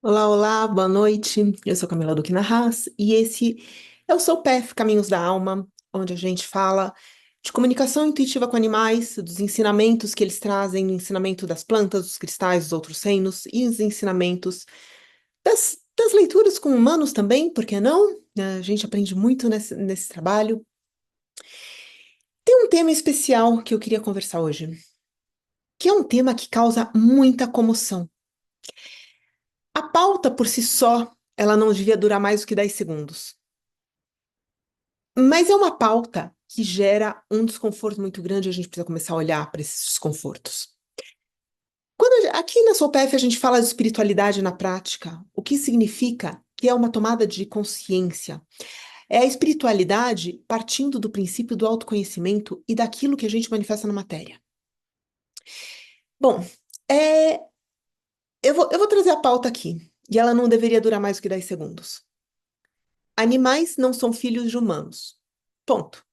Olá, olá, boa noite. Eu sou Camila Duque Narraz e esse é o seu PF Caminhos da Alma, onde a gente fala de comunicação intuitiva com animais, dos ensinamentos que eles trazem, o ensinamento das plantas, dos cristais, dos outros reinos e os ensinamentos das leituras com humanos também, por que não? A gente aprende muito nesse trabalho. Tem um tema especial que eu queria conversar hoje, que é um tema que causa muita comoção. A pauta por si só, ela não devia durar mais do que 10 segundos. Mas é uma pauta que gera um desconforto muito grande e a gente precisa começar a olhar para esses desconfortos. Aqui na SOPF a gente fala de espiritualidade na prática, o que significa que é uma tomada de consciência. É a espiritualidade partindo do princípio do autoconhecimento e daquilo que a gente manifesta na matéria. Bom, é, eu vou trazer a pauta aqui, e ela não deveria durar mais do que 10 segundos. Animais não são filhos de humanos. Ponto.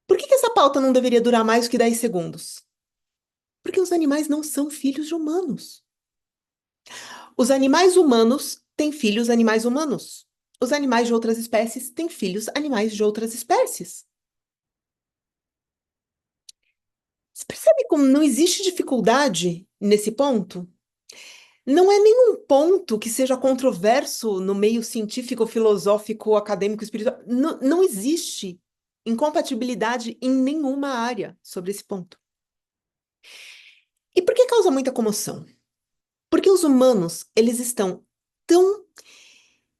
Por que essa pauta não deveria durar mais do que 10 segundos? Porque os animais não são filhos de humanos. Os animais humanos têm filhos animais humanos. Os animais de outras espécies têm filhos animais de outras espécies. Você percebe como não existe dificuldade nesse ponto? Não é nenhum ponto que seja controverso no meio científico, filosófico, acadêmico, espiritual. Não, não existe incompatibilidade em nenhuma área sobre esse ponto. E por que causa muita comoção? Porque os humanos, eles estão tão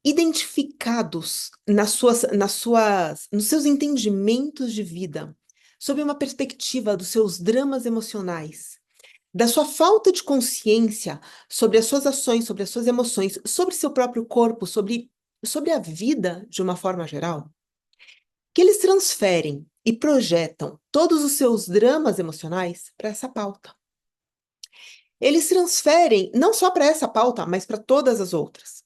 identificados nos seus entendimentos de vida, sob uma perspectiva dos seus dramas emocionais, da sua falta de consciência sobre as suas ações, sobre as suas emoções, sobre seu próprio corpo, sobre a vida de uma forma geral, que eles transferem e projetam todos os seus dramas emocionais para essa pauta. Eles transferem não só para essa pauta, mas para todas as outras.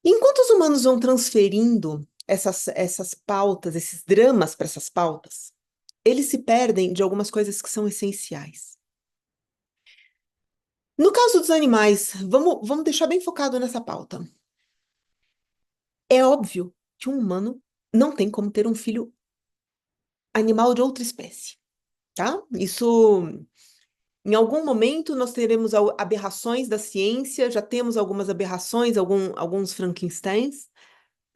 Enquanto os humanos vão transferindo essas pautas, esses dramas para essas pautas, eles se perdem de algumas coisas que são essenciais. No caso dos animais, vamos deixar bem focado nessa pauta. É óbvio que um humano não tem como ter um filho animal de outra espécie, tá? Isso, em algum momento, nós teremos aberrações da ciência, já temos algumas aberrações, alguns Frankensteins,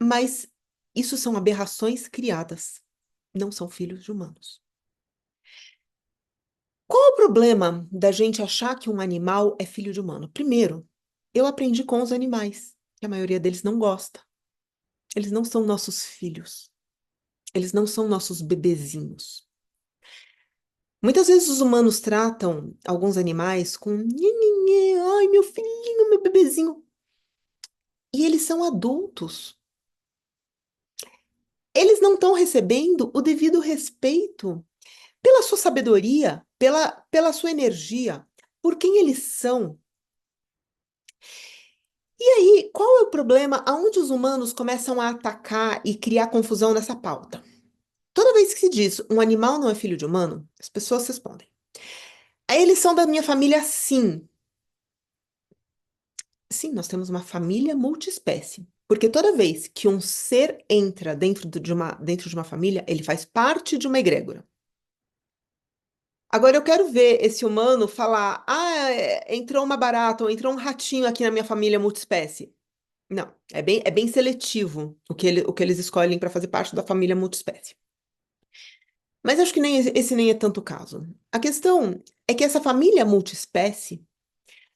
mas isso são aberrações criadas, não são filhos de humanos. Qual é o problema da gente achar que um animal é filho de humano? Primeiro, eu aprendi com os animais, que a maioria deles não gosta. Eles não são nossos filhos. Eles não são nossos bebezinhos. Muitas vezes os humanos tratam alguns animais com nhenhenhê, ai, meu filhinho, meu bebezinho. E eles são adultos. Eles não estão recebendo o devido respeito pela sua sabedoria, pela sua energia, por quem eles são. E aí, qual é o problema? Aonde os humanos começam a atacar e criar confusão nessa pauta? Toda vez que se diz um animal não é filho de humano, as pessoas respondem. Aí eles são da minha família, sim. Sim, nós temos uma família multiespécie. Porque toda vez que um ser entra dentro de uma família, ele faz parte de uma egrégora. Agora eu quero ver esse humano falar: ah, entrou uma barata ou entrou um ratinho aqui na minha família multiespécie. Não, é bem seletivo o que eles escolhem para fazer parte da família multiespécie. Mas acho que esse nem é tanto o caso. A questão é que essa família multiespécie,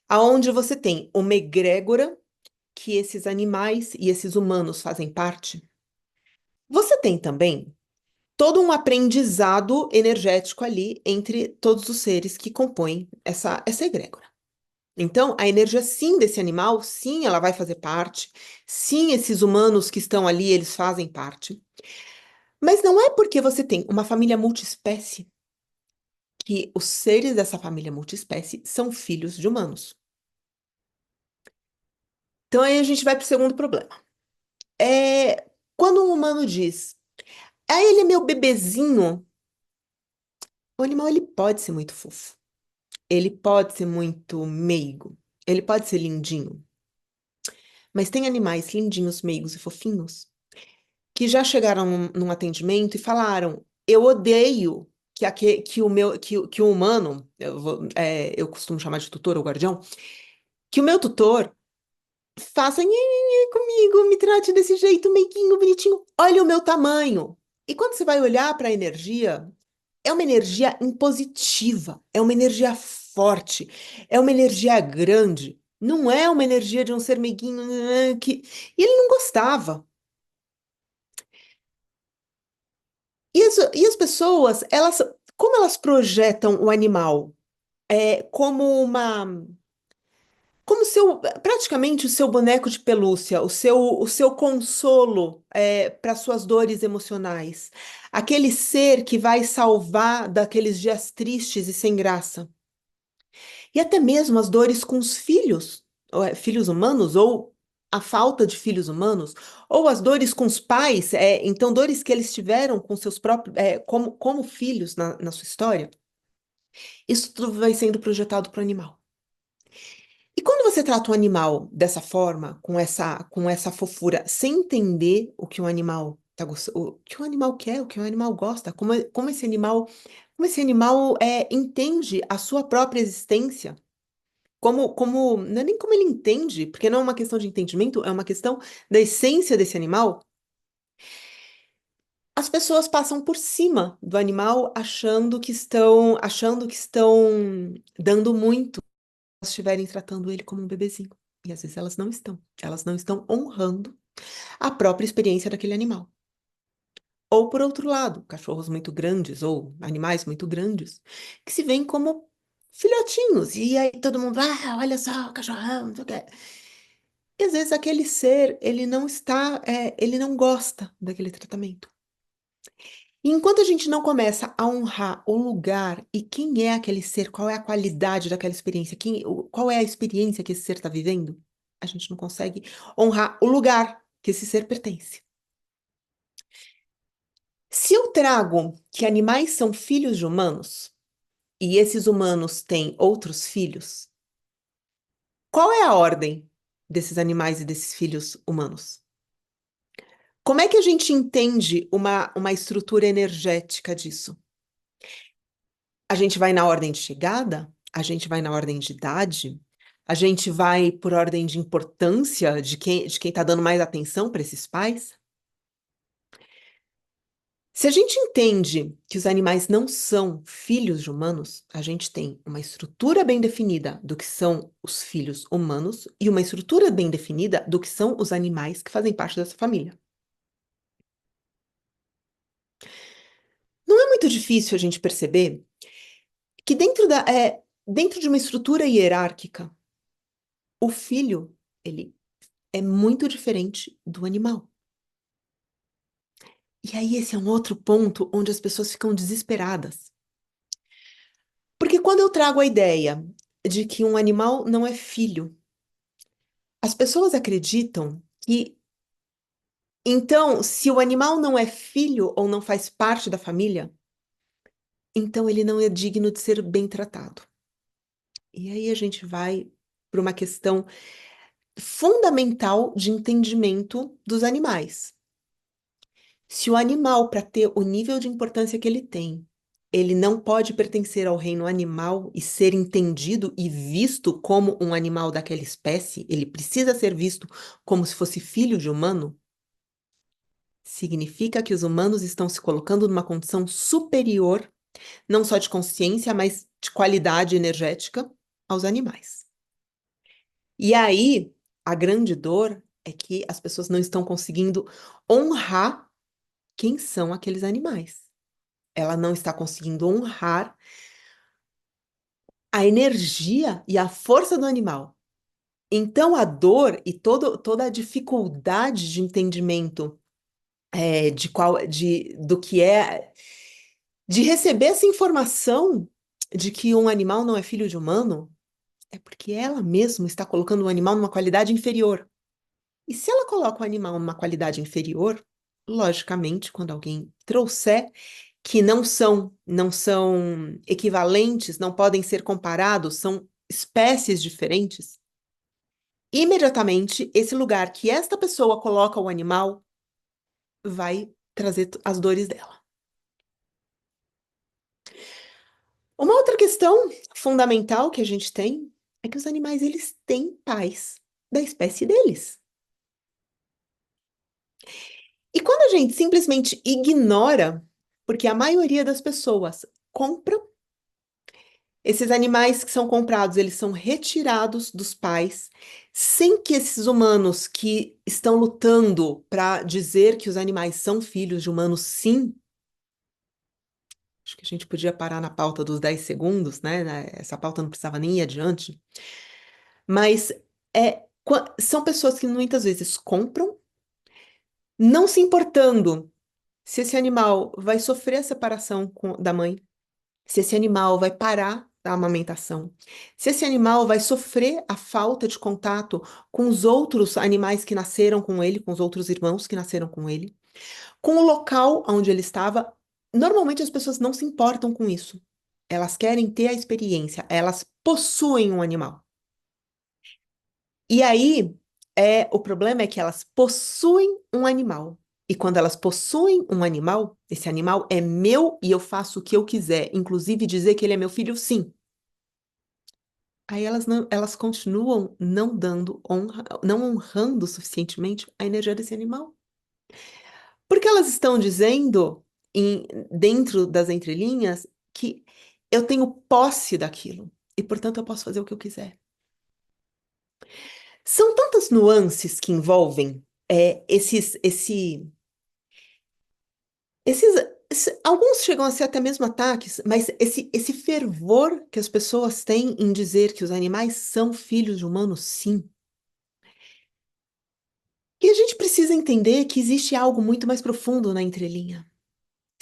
aonde você tem uma egrégora que esses animais e esses humanos fazem parte, você tem também todo um aprendizado energético ali entre todos os seres que compõem essa egrégora. Então, a energia, sim, desse animal, sim, ela vai fazer parte, sim, esses humanos que estão ali, eles fazem parte. Mas não é porque você tem uma família multiespécie que os seres dessa família multiespécie são filhos de humanos. Então, aí a gente vai para o segundo problema. Quando um humano diz, ah, ele é meu bebezinho, o animal ele pode ser muito fofo. ele pode ser muito meigo, ele pode ser lindinho, mas tem animais lindinhos, meigos e fofinhos que já chegaram num atendimento e falaram: eu odeio que o meu que o humano, eu costumo chamar de tutor ou guardião, que o meu tutor faça nhenhenhê comigo, me trate desse jeito, meiguinho, bonitinho. Olha o meu tamanho. E quando você vai olhar para a energia, é uma energia impositiva, é uma energia forte, é uma energia grande. Não é uma energia de um ser meiguinho que. E ele não gostava. E as pessoas, como elas projetam o animal? Como praticamente o seu boneco de pelúcia, o seu consolo para suas dores emocionais. Aquele ser que vai salvar daqueles dias tristes e sem graça. E até mesmo as dores com os filhos, filhos humanos, ou a falta de filhos humanos, ou as dores com os pais, então dores que eles tiveram com seus próprios, como filhos na sua história, isso tudo vai sendo projetado para o animal. E quando você trata o animal dessa forma, com essa fofura, sem entender o que o animal o que o animal quer, o que o animal gosta, como esse animal entende a sua própria existência, não é nem como ele entende, porque não é uma questão de entendimento, é uma questão da essência desse animal. As pessoas passam por cima do animal achando que estão dando muito, se estiverem tratando ele como um bebezinho. E às vezes elas não estão. Elas não estão honrando a própria experiência daquele animal. Ou por outro lado, cachorros muito grandes ou animais muito grandes, que se veem como filhotinhos. E aí todo mundo, olha só, o cachorrão, não sei o quê. E às vezes aquele ser, ele não gosta daquele tratamento. E enquanto a gente não começa a honrar o lugar e quem é aquele ser, qual é a qualidade daquela experiência, qual é a experiência que esse ser está vivendo, a gente não consegue honrar o lugar que esse ser pertence. Se eu trago que animais são filhos de humanos e esses humanos têm outros filhos, qual é a ordem desses animais e desses filhos humanos? Como é que a gente entende uma estrutura energética disso? A gente vai na ordem de chegada? A gente vai na ordem de idade? A gente vai por ordem de importância de quem está dando mais atenção para esses pais? Se a gente entende que os animais não são filhos de humanos, a gente tem uma estrutura bem definida do que são os filhos humanos e uma estrutura bem definida do que são os animais que fazem parte dessa família. Não é muito difícil a gente perceber que dentro de uma estrutura hierárquica, o filho, ele é muito diferente do animal. E aí esse é um outro ponto onde as pessoas ficam desesperadas. Porque quando eu trago a ideia de que um animal não é filho, as pessoas acreditam que, então, se o animal não é filho ou não faz parte da família, então ele não é digno de ser bem tratado. E aí a gente vai para uma questão fundamental de entendimento dos animais. Se o animal, para ter o nível de importância que ele não pode pertencer ao reino animal e ser entendido e visto como um animal daquela espécie, ele precisa ser visto como se fosse filho de humano, significa que os humanos estão se colocando numa condição superior, não só de consciência, mas de qualidade energética aos animais. E aí, a grande dor é que as pessoas não estão conseguindo honrar quem são aqueles animais. Ela não está conseguindo honrar a energia e a força do animal. Então, a dor e toda a dificuldade de entendimento do que é, de receber essa informação de que um animal não é filho de humano, é porque ela mesma está colocando o animal numa qualidade inferior. E se ela coloca o animal numa qualidade inferior, logicamente, quando alguém trouxer que não são equivalentes, não podem ser comparados, são espécies diferentes, imediatamente esse lugar que esta pessoa coloca o animal vai trazer as dores dela. Uma outra questão fundamental que a gente tem é que os animais eles têm pais da espécie deles. E quando a gente simplesmente ignora, porque a maioria das pessoas compra esses animais que são comprados, eles são retirados dos pais, sem que esses humanos que estão lutando para dizer que os animais são filhos de humanos, sim. Acho que a gente podia parar na pauta dos 10 segundos, né? Essa pauta não precisava nem ir adiante. Mas são pessoas que muitas vezes compram, não se importando se esse animal vai sofrer a separação da mãe, se esse animal vai parar a amamentação, se esse animal vai sofrer a falta de contato com os outros animais que nasceram com ele, com os outros irmãos que nasceram com ele, com o local onde ele estava. Normalmente as pessoas não se importam com isso. Elas querem ter a experiência, elas possuem um animal. E aí, o problema é que elas possuem um animal. E quando elas possuem um animal, esse animal é meu e eu faço o que eu quiser, inclusive dizer que ele é meu filho, sim. Aí elas continuam não dando honra, não honrando suficientemente a energia desse animal. Porque elas estão dizendo, dentro das entrelinhas, que eu tenho posse daquilo e, portanto, eu posso fazer o que eu quiser. São tantas nuances que envolvem alguns chegam a ser até mesmo ataques, mas esse fervor que as pessoas têm em dizer que os animais são filhos de humanos, sim. E a gente precisa entender que existe algo muito mais profundo na entrelinha.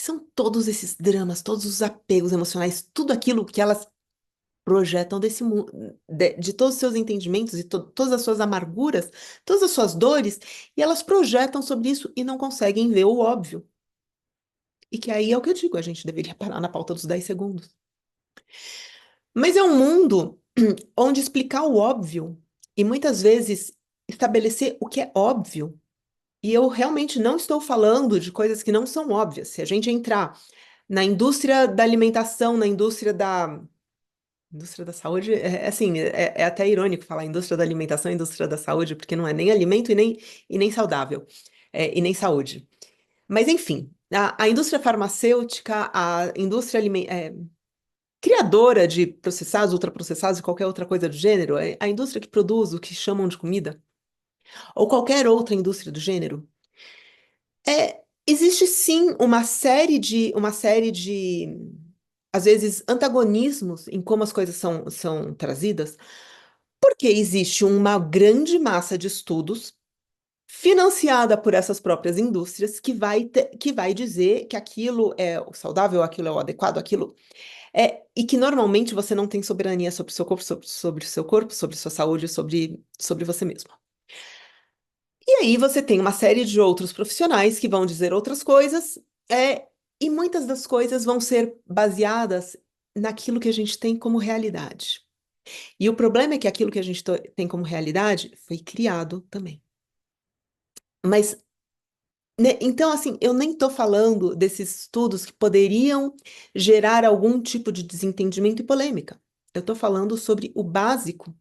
São todos esses dramas, todos os apegos emocionais, tudo aquilo que elas projetam desse mundo, de todos os seus entendimentos e todas as suas amarguras, todas as suas dores, e elas projetam sobre isso e não conseguem ver o óbvio. E que aí é o que eu digo, a gente deveria parar na pauta dos 10 segundos. Mas é um mundo onde explicar o óbvio e muitas vezes estabelecer o que é óbvio. E eu realmente não estou falando de coisas que não são óbvias. Se a gente entrar na indústria da alimentação, na indústria da saúde, assim, é até irônico falar indústria da alimentação, indústria da saúde, porque não é nem alimento e nem saudável, e nem saúde. Mas, enfim, a indústria farmacêutica, a indústria criadora de processados, ultraprocessados e qualquer outra coisa do gênero, a indústria que produz o que chamam de comida, ou qualquer outra indústria do gênero, existe sim uma série de, às vezes, antagonismos em como as coisas são trazidas, porque existe uma grande massa de estudos financiada por essas próprias indústrias que vai dizer que aquilo é o saudável, aquilo é o adequado, aquilo e que normalmente você não tem soberania sobre o seu corpo, sobre o seu corpo, sobre sua saúde, sobre você mesmo. E aí você tem uma série de outros profissionais que vão dizer outras coisas, e muitas das coisas vão ser baseadas naquilo que a gente tem como realidade. E o problema é que aquilo que a gente tem como realidade foi criado também. Mas, né, então, assim, eu nem estou falando desses estudos que poderiam gerar algum tipo de desentendimento e polêmica. Eu estou falando sobre o básico.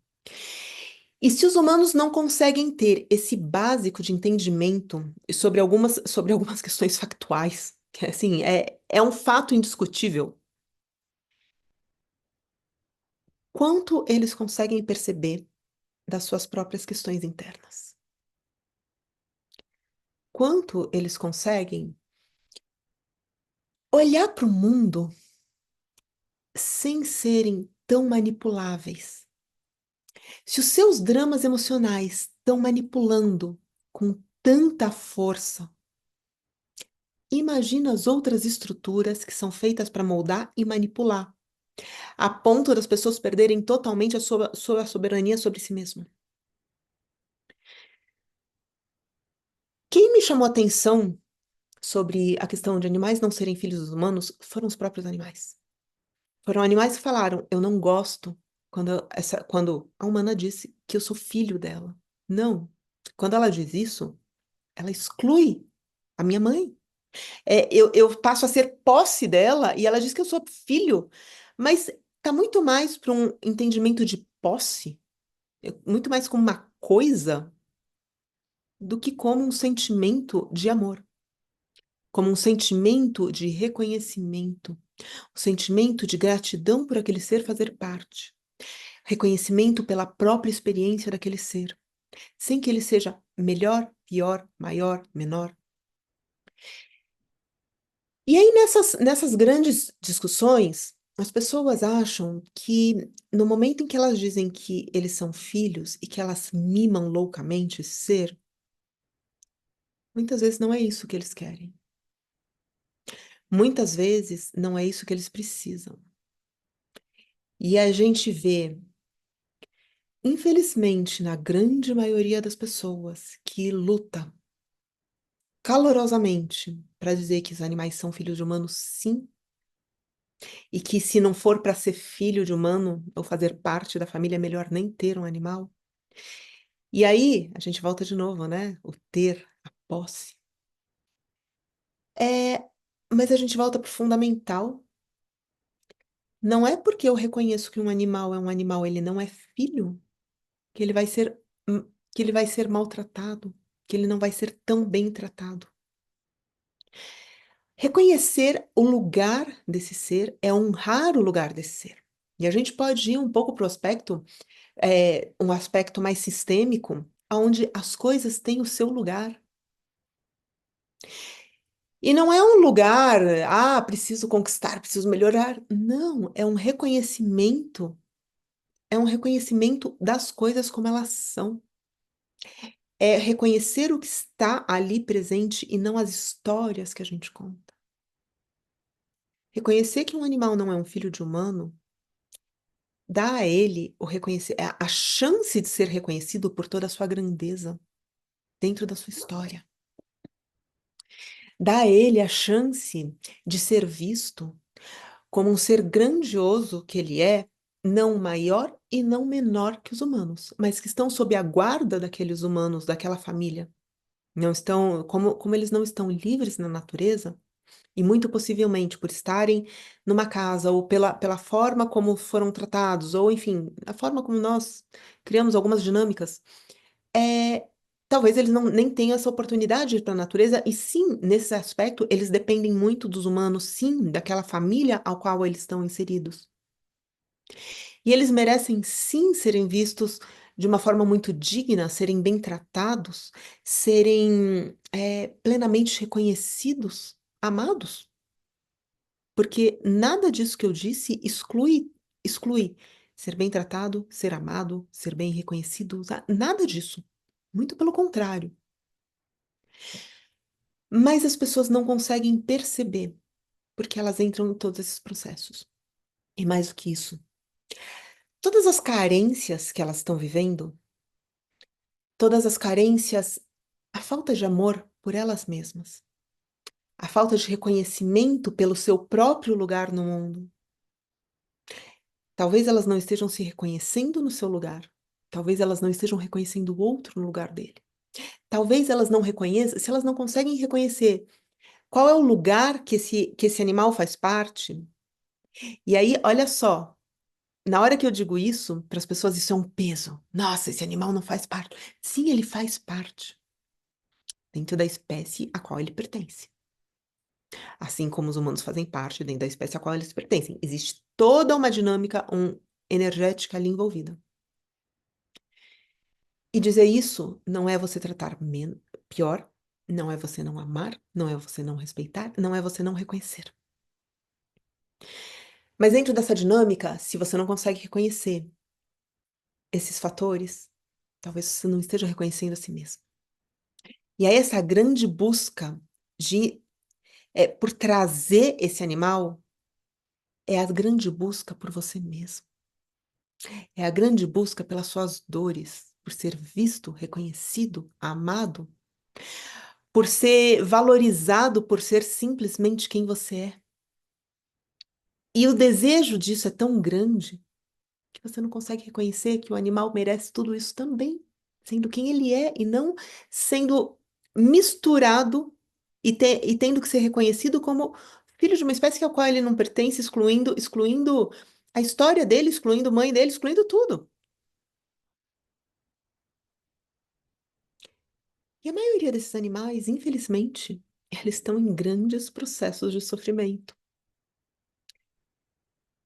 E se os humanos não conseguem ter esse básico de entendimento sobre algumas questões factuais, que assim, é um fato indiscutível, quanto eles conseguem perceber das suas próprias questões internas? Quanto eles conseguem olhar para o mundo sem serem tão manipuláveis? Se os seus dramas emocionais estão manipulando com tanta força, imagina as outras estruturas que são feitas para moldar e manipular, a ponto das pessoas perderem totalmente a sua soberania sobre si mesma. Quem me chamou atenção sobre a questão de animais não serem filhos dos humanos foram os próprios animais. Foram animais que falaram: eu não gosto quando a humana disse que eu sou filho dela. Não. Quando ela diz isso, ela exclui a minha mãe. Eu passo a ser posse dela e ela diz que eu sou filho, mas tá muito mais para um entendimento de posse, muito mais como uma coisa do que como um sentimento de amor, como um sentimento de reconhecimento, um sentimento de gratidão por aquele ser fazer parte, reconhecimento pela própria experiência daquele ser, sem que ele seja melhor, pior, maior, menor. E aí, nessas grandes discussões, as pessoas acham que no momento em que elas dizem que eles são filhos e que elas mimam loucamente esse ser, muitas vezes não é isso que eles querem. Muitas vezes não é isso que eles precisam. E a gente vê, infelizmente, na grande maioria das pessoas que luta calorosamente para dizer que os animais são filhos de humanos, sim, e que se não for para ser filho de humano ou fazer parte da família, é melhor nem ter um animal. E aí, a gente volta de novo, né? O ter, a posse. É, mas a gente volta para o fundamental. Não é porque eu reconheço que um animal é um animal, ele não é filho, que ele vai ser, que ele vai ser maltratado, que ele não vai ser tão bem tratado. Reconhecer o lugar desse ser é honrar o lugar desse ser. E a gente pode ir um pouco para o aspecto, um aspecto mais sistêmico, onde as coisas têm o seu lugar. E não é um lugar, preciso conquistar, preciso melhorar. Não, é um reconhecimento das coisas como elas são. É reconhecer o que está ali presente e não as histórias que a gente conta. Reconhecer que um animal não é um filho de humano dá a ele a chance de ser reconhecido por toda a sua grandeza dentro da sua história. Dá a ele a chance de ser visto como um ser grandioso que ele é, não maior e não menor que os humanos, mas que estão sob a guarda daqueles humanos, daquela família. Não estão, como eles não estão livres na natureza, e muito possivelmente por estarem numa casa, ou pela forma como foram tratados, ou enfim, a forma como nós criamos algumas dinâmicas, é, talvez eles não, nem tenham essa oportunidade de ir para a natureza, e sim, nesse aspecto, eles dependem muito dos humanos, sim, daquela família ao qual eles estão inseridos. E eles merecem sim serem vistos de uma forma muito digna, serem bem tratados, serem plenamente reconhecidos, amados. Porque nada disso que eu disse exclui ser bem tratado, ser amado, ser bem reconhecido, nada disso. Muito pelo contrário. Mas as pessoas não conseguem perceber, porque elas entram em todos esses processos. E mais do que isso, todas as carências que elas estão vivendo, todas as carências, a falta de amor por elas mesmas, a falta de reconhecimento pelo seu próprio lugar no mundo. Talvez elas não estejam se reconhecendo no seu lugar. Talvez elas não estejam reconhecendo o outro no lugar dele. Talvez elas não reconheçam, se elas não conseguem reconhecer qual é o lugar que esse animal faz parte. E aí, olha só, na hora que eu digo isso, para as pessoas isso é um peso. Nossa, esse animal não faz parte. Sim, ele faz parte dentro da espécie a qual ele pertence. Assim como os humanos fazem parte dentro da espécie a qual eles pertencem. Existe toda uma dinâmica energética ali envolvida. E dizer isso não é você tratar pior, não é você não amar, não é você não respeitar, não é você não reconhecer. Mas dentro dessa dinâmica, se você não consegue reconhecer esses fatores, talvez você não esteja reconhecendo a si mesmo. E aí essa grande busca de por trazer esse animal é a grande busca por você mesmo. É a grande busca pelas suas dores, por ser visto, reconhecido, amado, por ser valorizado por ser simplesmente quem você é. E o desejo disso é tão grande que você não consegue reconhecer que o animal merece tudo isso também, sendo quem ele é e não sendo misturado e tendo que ser reconhecido como filho de uma espécie a qual ele não pertence, excluindo a história dele, excluindo a mãe dele, excluindo tudo. E a maioria desses animais, infelizmente, eles estão em grandes processos de sofrimento,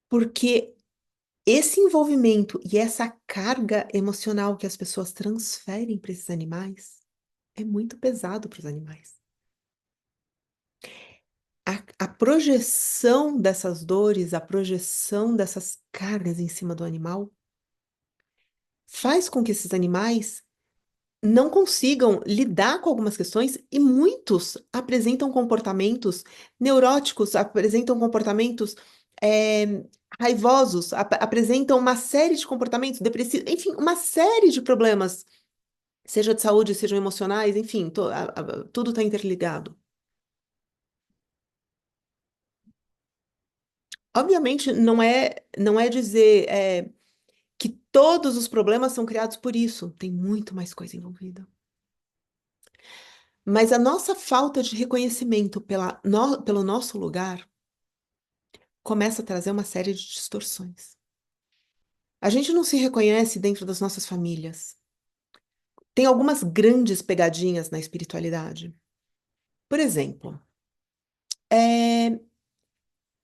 porque esse envolvimento e essa carga emocional que as pessoas transferem para esses animais é muito pesado para os animais. A projeção dessas dores, a projeção dessas cargas em cima do animal, faz com que esses animais não consigam lidar com algumas questões e muitos apresentam comportamentos neuróticos, apresentam comportamentos raivosos, apresentam uma série de comportamentos depressivos, enfim, uma série de problemas, seja de saúde, sejam emocionais, enfim, tudo está interligado. Obviamente, não é dizer que todos os problemas são criados por isso, tem muito mais coisa envolvida. Mas a nossa falta de reconhecimento pelo nosso lugar começa a trazer uma série de distorções. A gente não se reconhece dentro das nossas famílias. Tem algumas grandes pegadinhas na espiritualidade. Por exemplo, é,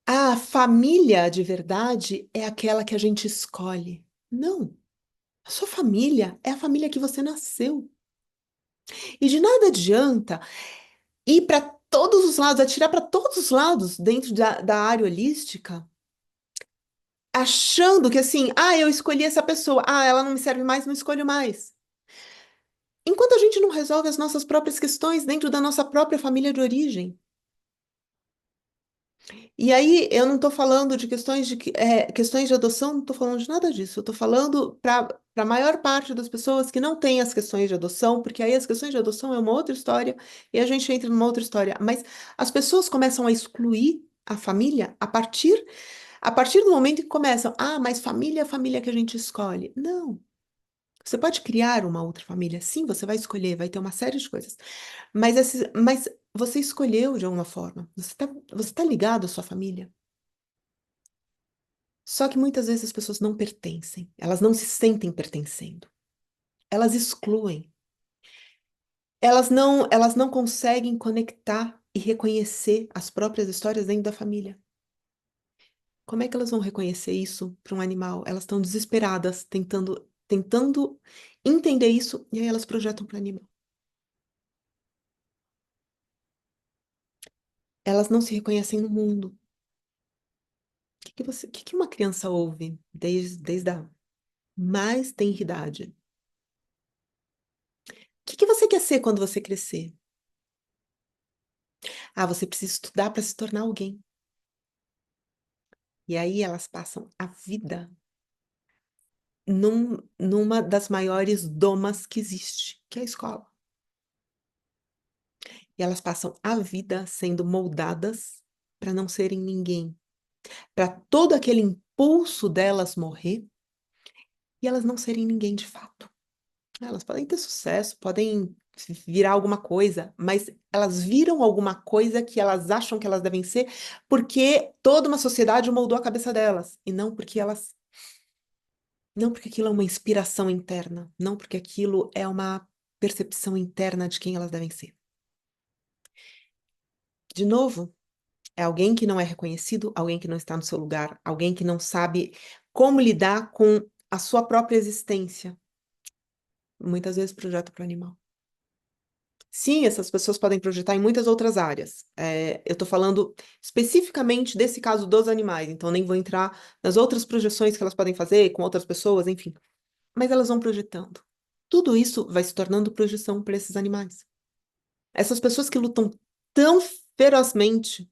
a família de verdade é aquela que a gente escolhe. Não. A sua família é a família que você nasceu. E de nada adianta ir para todos os lados, atirar para todos os lados dentro da área holística, achando que assim, eu escolhi essa pessoa, ela não me serve mais, não escolho mais. Enquanto a gente não resolve as nossas próprias questões dentro da nossa própria família de origem. E aí, eu não estou falando de questões de adoção, não estou falando de nada disso. Eu estou falando para a maior parte das pessoas que não têm as questões de adoção, porque aí as questões de adoção é uma outra história e a gente entra numa outra história. Mas as pessoas começam a excluir a família a partir do momento que começam, mas família é a família que a gente escolhe. Não. Você pode criar uma outra família, sim, você vai escolher, vai ter uma série de coisas. Mas você escolheu de alguma forma. Você tá ligado à sua família. Só que muitas vezes as pessoas não pertencem. Elas não se sentem pertencendo. Elas excluem. Elas não conseguem conectar e reconhecer as próprias histórias dentro da família. Como é que elas vão reconhecer isso para um animal? Elas estão desesperadas, tentando entender isso, e aí elas projetam para o animal. Elas não se reconhecem no mundo. O que uma criança ouve desde a mais tenra idade? O que você quer ser quando você crescer? Você precisa estudar para se tornar alguém. E aí elas passam a vida numa das maiores domas que existe, que é a escola. E elas passam a vida sendo moldadas para não serem ninguém, para todo aquele impulso delas morrer e elas não serem ninguém de fato. Elas podem ter sucesso, podem virar alguma coisa, mas elas viram alguma coisa que elas acham que elas devem ser porque toda uma sociedade moldou a cabeça delas, e não porque aquilo é uma inspiração interna, não porque aquilo é uma percepção interna de quem elas devem ser. De novo, é alguém que não é reconhecido, alguém que não está no seu lugar, alguém que não sabe como lidar com a sua própria existência. Muitas vezes projeta para o animal. Sim, essas pessoas podem projetar em muitas outras áreas. Eu estou falando especificamente desse caso dos animais, então nem vou entrar nas outras projeções que elas podem fazer com outras pessoas, enfim. Mas elas vão projetando. Tudo isso vai se tornando projeção para esses animais. Essas pessoas que lutam tão ferozmente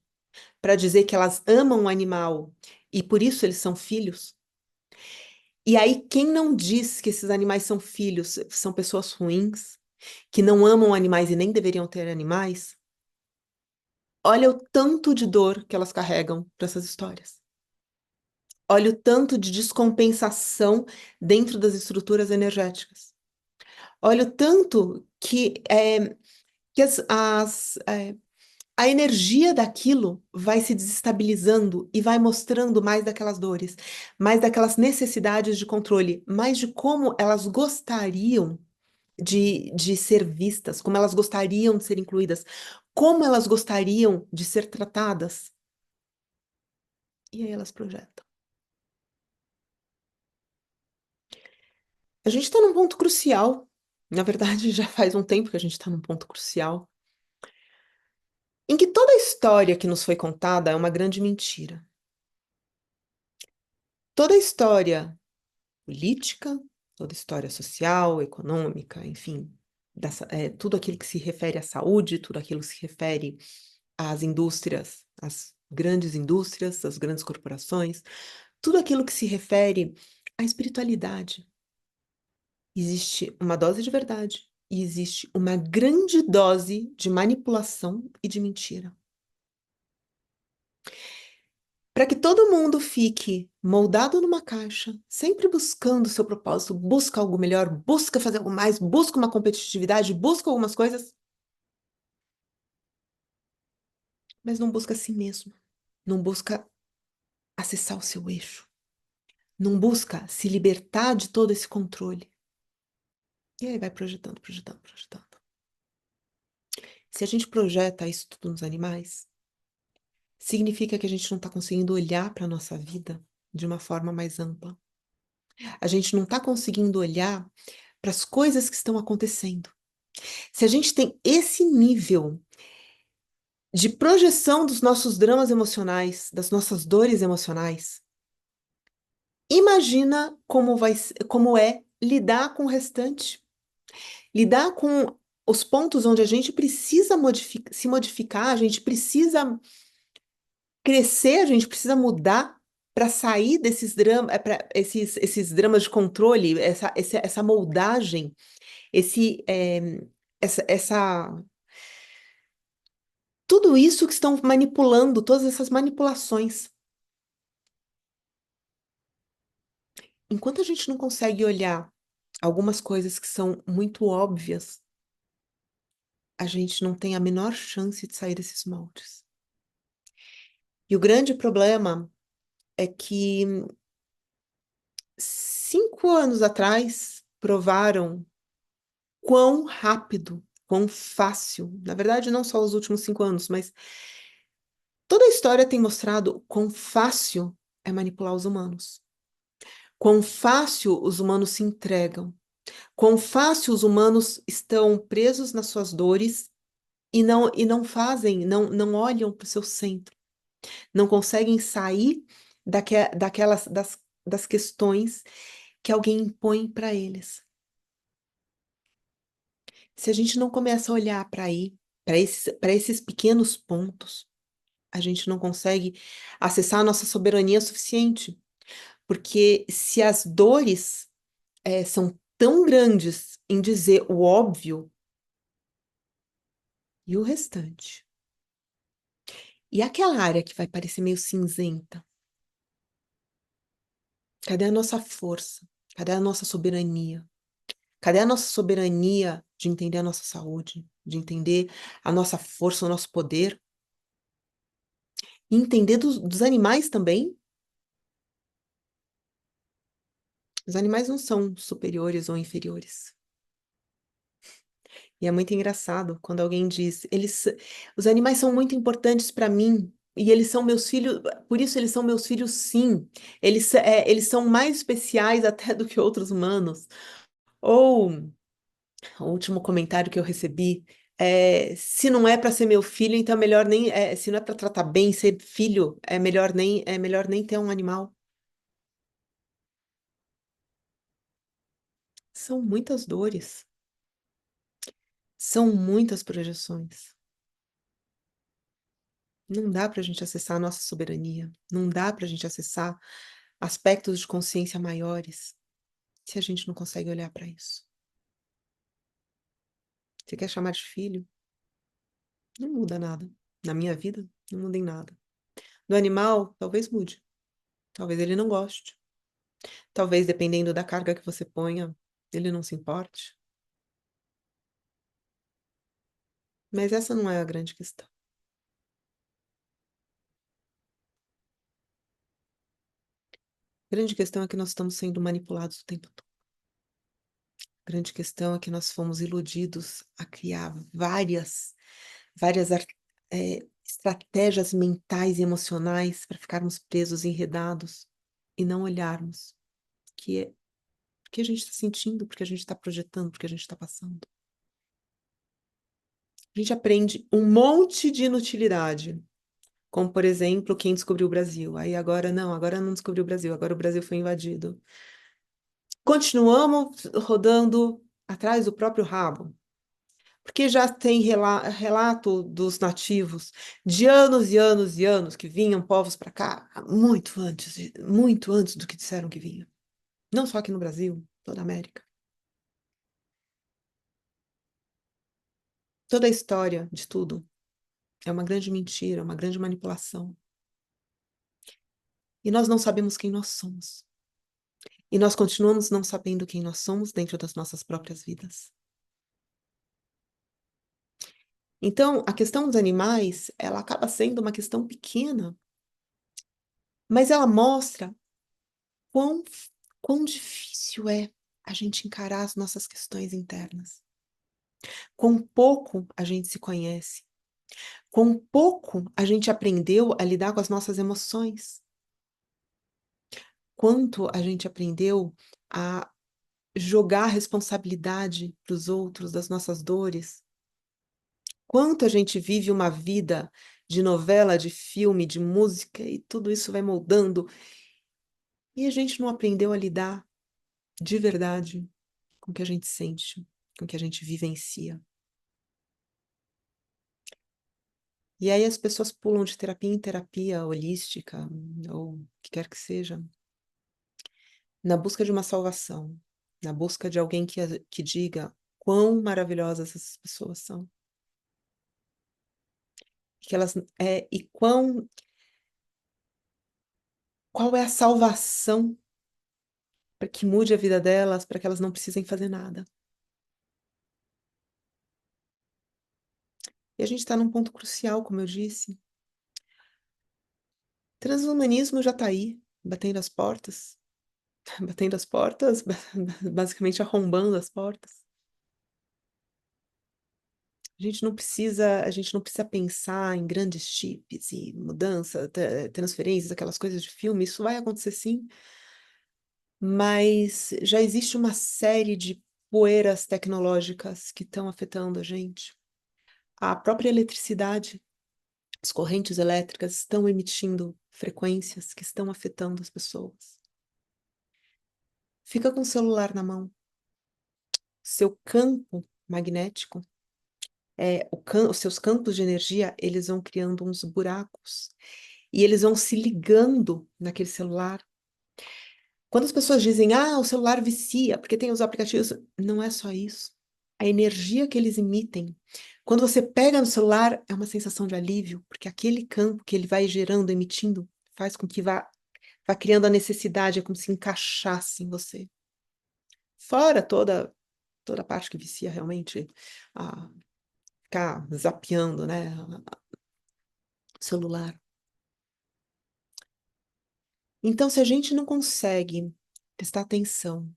para dizer que elas amam o animal e por isso eles são filhos. E aí, quem não diz que esses animais são filhos, são pessoas ruins, que não amam animais e nem deveriam ter animais, olha o tanto de dor que elas carregam para essas histórias. Olha o tanto de descompensação dentro das estruturas energéticas. Olha o tanto que a energia daquilo vai se desestabilizando e vai mostrando mais daquelas dores, mais daquelas necessidades de controle, mais de como elas gostariam de ser vistas, como elas gostariam de ser incluídas, como elas gostariam de ser tratadas. E aí elas projetam. A gente está num ponto crucial. Na verdade, já faz um tempo que a gente está num ponto crucial, em que toda a história que nos foi contada é uma grande mentira. Toda a história política, toda história social, econômica, enfim, tudo aquilo que se refere à saúde, tudo aquilo que se refere às indústrias, às grandes indústrias, às grandes corporações, tudo aquilo que se refere à espiritualidade. Existe uma dose de verdade e existe uma grande dose de manipulação e de mentira. Para que todo mundo fique moldado numa caixa, sempre buscando o seu propósito, busca algo melhor, busca fazer algo mais, busca uma competitividade, busca algumas coisas, mas não busca a si mesmo, não busca acessar o seu eixo, não busca se libertar de todo esse controle. E aí vai projetando, projetando, projetando. Se a gente projeta isso tudo nos animais, significa que a gente não está conseguindo olhar para a nossa vida de uma forma mais ampla. A gente não está conseguindo olhar para as coisas que estão acontecendo. Se a gente tem esse nível de projeção dos nossos dramas emocionais, das nossas dores emocionais, imagina como é lidar com o restante, lidar com os pontos onde a gente precisa se modificar, a gente precisa crescer, a gente precisa mudar para sair desses dramas, para esses dramas de controle, essa moldagem, esse, é, essa tudo isso que estão manipulando, todas essas manipulações. Enquanto a gente não consegue olhar algumas coisas que são muito óbvias, a gente não tem a menor chance de sair desses moldes. E o grande problema é que 5 anos atrás provaram quão rápido, quão fácil, na verdade, não só os últimos 5 anos, mas toda a história tem mostrado quão fácil é manipular os humanos, quão fácil os humanos se entregam, quão fácil os humanos estão presos nas suas dores e não fazem, não olham para o seu centro, não conseguem sair das questões que alguém impõe para eles. Se a gente não começa a olhar para esses pequenos pontos, a gente não consegue acessar a nossa soberania suficiente. Porque se as dores são tão grandes em dizer o óbvio, e o restante? E aquela área que vai parecer meio cinzenta? Cadê a nossa força? Cadê a nossa soberania? Cadê a nossa soberania de entender a nossa saúde, de entender a nossa força, o nosso poder? E entender dos animais também. Os animais não são superiores ou inferiores. E é muito engraçado quando alguém diz, os animais são muito importantes para mim e eles são meus filhos, por isso eles são meus filhos, sim. Eles são mais especiais até do que outros humanos. Ou o último comentário que eu recebi se não é para ser meu filho, então é melhor nem, se não é para tratar bem, ser filho, é melhor nem ter um animal. São muitas dores, são muitas projeções. Não dá para a gente acessar a nossa soberania, não dá para a gente acessar aspectos de consciência maiores se a gente não consegue olhar para isso. Você quer chamar de filho? Não muda nada. Na minha vida, não muda em nada. Do animal, talvez mude. Talvez ele não goste. Talvez, dependendo da carga que você ponha, ele não se importe. Mas essa não é a grande questão. A grande questão é que nós estamos sendo manipulados o tempo todo. A grande questão é que nós fomos iludidos a criar várias estratégias mentais e emocionais para ficarmos presos, enredados e não olharmos que é o que a gente está sentindo, porque a gente está projetando, porque a gente está passando. A gente aprende um monte de inutilidade, como, por exemplo, quem descobriu o Brasil. Aí agora não descobriu o Brasil, agora o Brasil foi invadido. Continuamos rodando atrás do próprio rabo, porque já tem relato dos nativos de anos e anos e anos que vinham povos para cá, muito antes do que disseram que vinham. Não só aqui no Brasil, toda a América. Toda a história de tudo é uma grande mentira, uma grande manipulação. E nós não sabemos quem nós somos. E nós continuamos não sabendo quem nós somos dentro das nossas próprias vidas. Então, a questão dos animais, ela acaba sendo uma questão pequena, mas ela mostra quão, quão difícil é a gente encarar as nossas questões internas. Quão pouco a gente se conhece. Quão pouco a gente aprendeu a lidar com as nossas emoções. Quanto a gente aprendeu a jogar a responsabilidade para os outros das nossas dores. Quanto a gente vive uma vida de novela, de filme, de música, e tudo isso vai moldando, e a gente não aprendeu a lidar de verdade com o que a gente sente, com o que a gente vivencia. E aí as pessoas pulam de terapia em terapia holística, ou o que quer que seja, na busca de uma salvação, na busca de alguém que diga quão maravilhosas essas pessoas são. Que elas, e qual é a salvação para que mude a vida delas, para que elas não precisem fazer nada. E a gente está num ponto crucial, como eu disse. Transhumanismo já está aí, batendo as portas, batendo as portas, basicamente arrombando as portas. A gente não precisa pensar em grandes chips e mudança, transferências, aquelas coisas de filme. Isso vai acontecer sim, mas já existe uma série de poeiras tecnológicas que estão afetando a gente. A própria eletricidade, as correntes elétricas estão emitindo frequências que estão afetando as pessoas. Fica com o celular na mão. Seu campo magnético, os seus campos de energia, eles vão criando uns buracos e eles vão se ligando naquele celular. Quando as pessoas dizem, o celular vicia, porque tem os aplicativos, não é só isso. A energia que eles emitem, quando você pega no celular, é uma sensação de alívio, porque aquele campo que ele vai gerando, emitindo, faz com que vá criando a necessidade, é como se encaixasse em você. Fora toda a parte que vicia realmente, a ficar zapeando, né, o celular. Então, se a gente não consegue prestar atenção,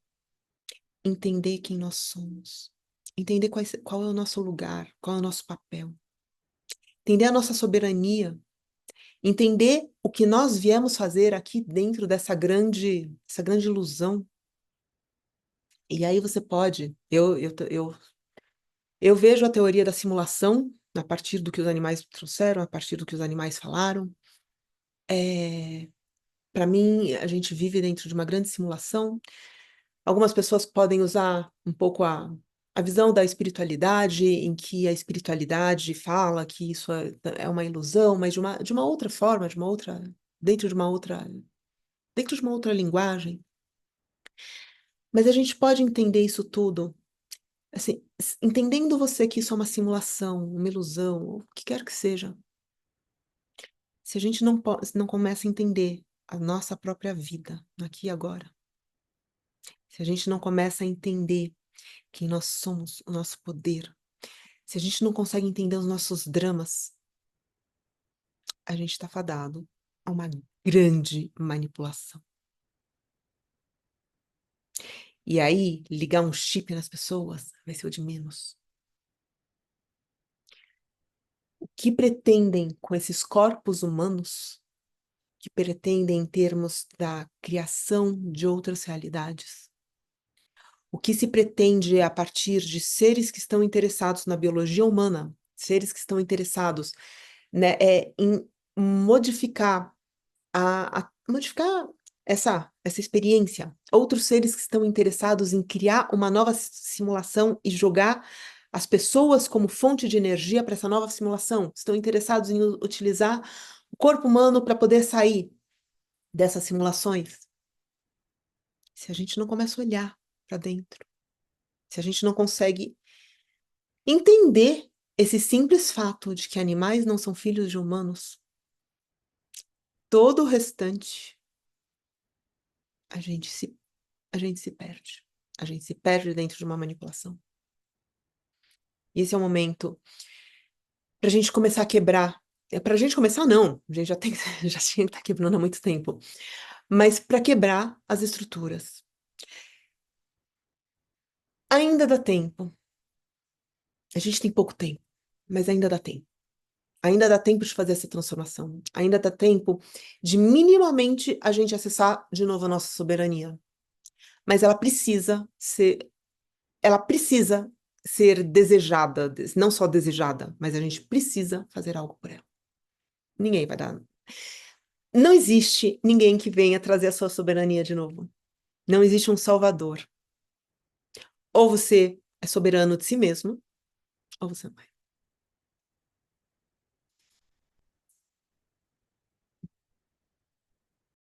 entender quem nós somos, entender qual é o nosso lugar, qual é o nosso papel, entender a nossa soberania, entender o que nós viemos fazer aqui dentro essa grande ilusão. E aí você pode, eu vejo a teoria da simulação a partir do que os animais trouxeram, a partir do que os animais falaram. Para mim, a gente vive dentro de uma grande simulação. Algumas pessoas podem usar um pouco a visão da espiritualidade, em que a espiritualidade fala que isso é uma ilusão, mas de uma outra forma, dentro de uma outra, dentro de uma outra linguagem. Mas a gente pode entender isso tudo Assim, entendendo você que isso é uma simulação, uma ilusão, o que quer que seja, se a gente não começa a entender a nossa própria vida, no aqui e agora, se a gente não começa a entender quem nós somos, o nosso poder, se a gente não consegue entender os nossos dramas, a gente está fadado a uma grande manipulação. E aí, ligar um chip nas pessoas vai ser o de menos. O que pretendem com esses corpos humanos, que pretendem em termos da criação de outras realidades? O que se pretende a partir de seres que estão interessados na biologia humana, seres que estão interessados, né, em modificar modificar essa experiência. Outros seres que estão interessados em criar uma nova simulação e jogar as pessoas como fonte de energia para essa nova simulação. Estão interessados em utilizar o corpo humano para poder sair dessas simulações. Se a gente não começa a olhar para dentro, se a gente não consegue entender esse simples fato de que animais não são filhos de humanos, todo o restante a gente se a gente se perde. A gente se perde dentro de uma manipulação. E esse é o momento para a gente começar a quebrar. Para a gente começar, não. A gente já tem, já tinha que estar quebrando há muito tempo. Mas para quebrar as estruturas. Ainda dá tempo. A gente tem pouco tempo, mas ainda dá tempo. Ainda dá tempo de fazer essa transformação. Ainda dá tempo de minimamente a gente acessar de novo a nossa soberania. Mas ela precisa ser desejada, não só desejada, mas a gente precisa fazer algo por ela. Ninguém vai dar. Não existe ninguém que venha trazer a sua soberania de novo. Não existe um salvador. Ou você é soberano de si mesmo, ou você não é.